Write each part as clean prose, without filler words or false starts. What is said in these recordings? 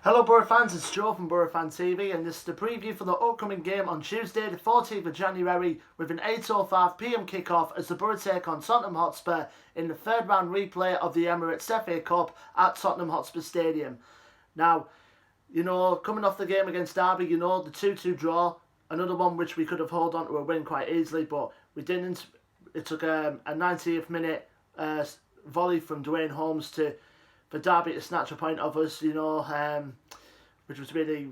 Hello Boro fans, it's Joe from Boro Fan TV and this is the preview for the upcoming game on Tuesday the 14th of January with an 8:05pm kickoff as the Boro take on Tottenham Hotspur in the third round replay of the Emirates FA Cup at Tottenham Hotspur Stadium. Now, coming off the game against Derby, the 2-2 draw, another one which we could have held on to a win quite easily, but we didn't. It took a 90th minute volley from Dwayne Holmes for Derby to snatch a point off us, which was really,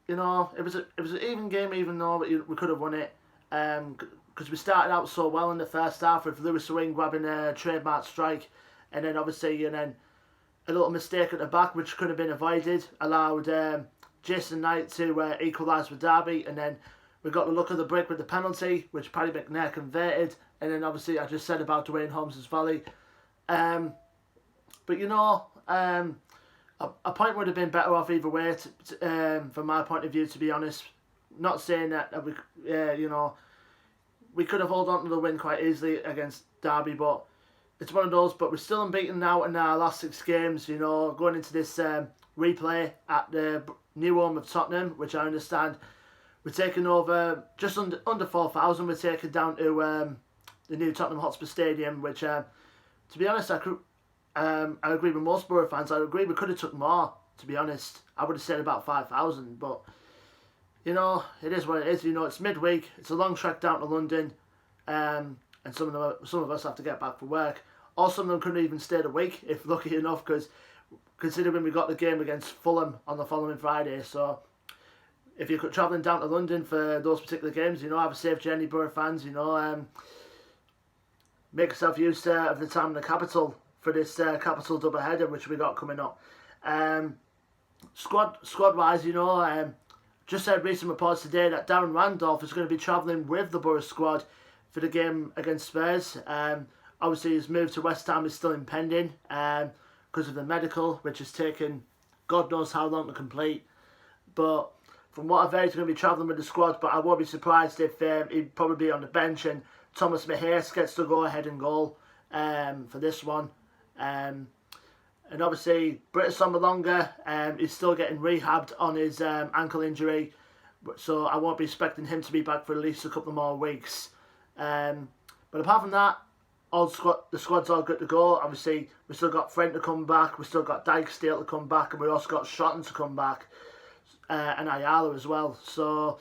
it was an even game, even though we could have won it, because we started out so well in the first half with Lewis Wing grabbing a trademark strike, and then obviously, a little mistake at the back which could have been avoided allowed Jason Knight to equalise with Derby, and then we got the look of the break with the penalty, which Paddy McNair converted, and then obviously I just said about Dwayne Holmes' volley. But a point would have been better off either way, from my point of view, to be honest. Not saying that we could have held on to the win quite easily against Derby, but it's one of those. But we're still unbeaten now in our last 6 games, going into this replay at the new home of Tottenham, which I understand we're taking over just under 4,000. We're taking down to the new Tottenham Hotspur Stadium, which, to be honest, I agree with most Boro fans. I agree we could have took more, to be honest. I would have said about 5,000, but, it is what it is. It's midweek, it's a long trek down to London, and some of us have to get back for work. Or some of them couldn't even stay the week, if lucky enough, because considering we got the game against Fulham on the following Friday. So, if you're travelling down to London for those particular games, have a safe journey, Boro fans, make yourself use of the time in the capital for this capital double header which we got coming up. Squad wise, just heard recent reports today that Darren Randolph is going to be travelling with the Boro squad for the game against Spurs. Obviously his move to West Ham is still impending because of the medical, which has taken God knows how long to complete. But from what I've heard, he's going to be travelling with the squad, but I won't be surprised if he'd probably be on the bench and Thomas Mahers gets to go ahead and goal for this one. And obviously Britt Sommerlonger, is still getting rehabbed on his ankle injury, so I won't be expecting him to be back for at least a couple more weeks. But apart from that, the squad's all good to go. Obviously we've still got Friend to come back, we've still got Dykesdale to come back, and we've also got Shotton to come back, and Ayala as well. So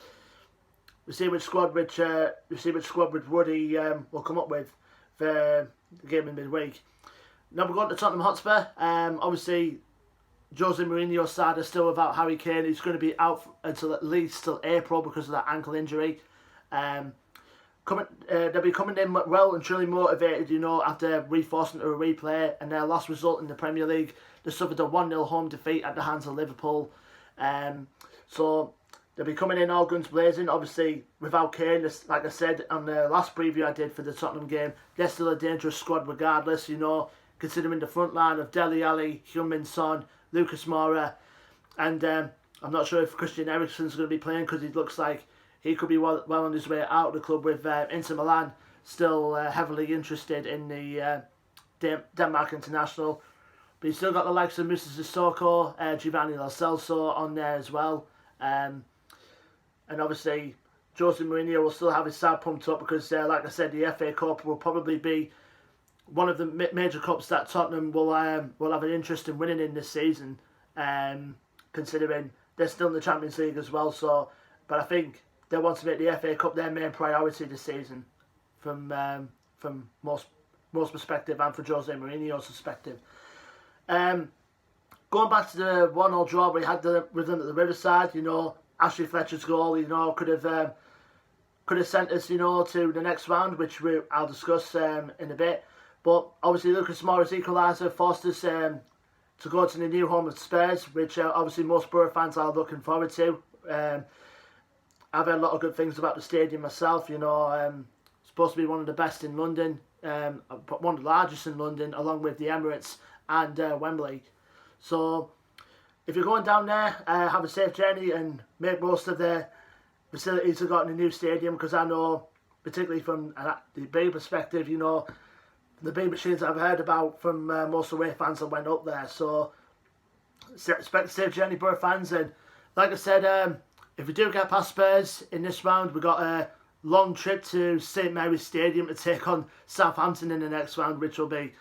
we see which squad which Woody will come up with for the game in midweek. Now we're going to Tottenham Hotspur. Obviously, Jose Mourinho's side are still without Harry Kane. He's going to be out until at least till April because of that ankle injury. They'll be coming in well and truly motivated, after reforcing to a replay, and their last result in the Premier League, they suffered a 1-0 home defeat at the hands of Liverpool. So they'll be coming in all guns blazing. Obviously, without Kane, like I said on the last preview I did for the Tottenham game, they're still a dangerous squad regardless, considering the front line of Dele Alli, Heung-min Son, Lucas Moura, and I'm not sure if Christian Eriksen's going to be playing because he looks like he could be well on his way out of the club, with Inter Milan still heavily interested in the Denmark international. But he's still got the likes of Moussa Sissoko, Giovanni Lo Celso on there as well. And obviously, Jose Mourinho will still have his side pumped up because, like I said, the FA Cup will probably be one of the major cups that Tottenham will have an interest in winning in this season, considering they're still in the Champions League as well. So, but I think they want to make the FA Cup their main priority this season, from most perspective, and for Jose Mourinho's perspective. Going back to the 1-1 draw we had with them at the Riverside, Ashley Fletcher's goal, could have sent us, to the next round, which I'll discuss in a bit. But obviously Lucas Moura's equaliser forced us to go to the new home of Spurs, which obviously most Boro fans are looking forward to. I've heard a lot of good things about the stadium myself. It's supposed to be one of the best in London, one of the largest in London, along with the Emirates and Wembley. So if you're going down there, have a safe journey and make most of the facilities they've got in the new stadium, because I know, particularly from the big perspective, the big machines I've heard about from most away fans that went up there. So expect a safe journey, Boro fans. And like I said, if we do get past Spurs in this round, we've got a long trip to St Mary's Stadium to take on Southampton in the next round, which will be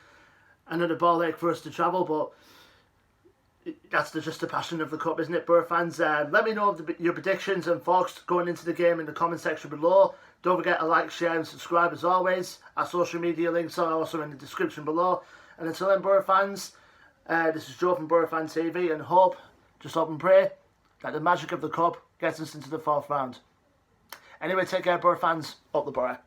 another ball ache for us to travel. But that's just the passion of the cup, isn't it, Boro fans? Let me know your predictions and thoughts going into the game in the comment section below. Don't forget to like, share and subscribe as always. Our social media links are also in the description below. And until then, Boro fans, this is Joe from Boro Fan TV, and hope and pray that the magic of the cup gets us into the 4th round. Anyway, take care, Boro fans. Up the Boro.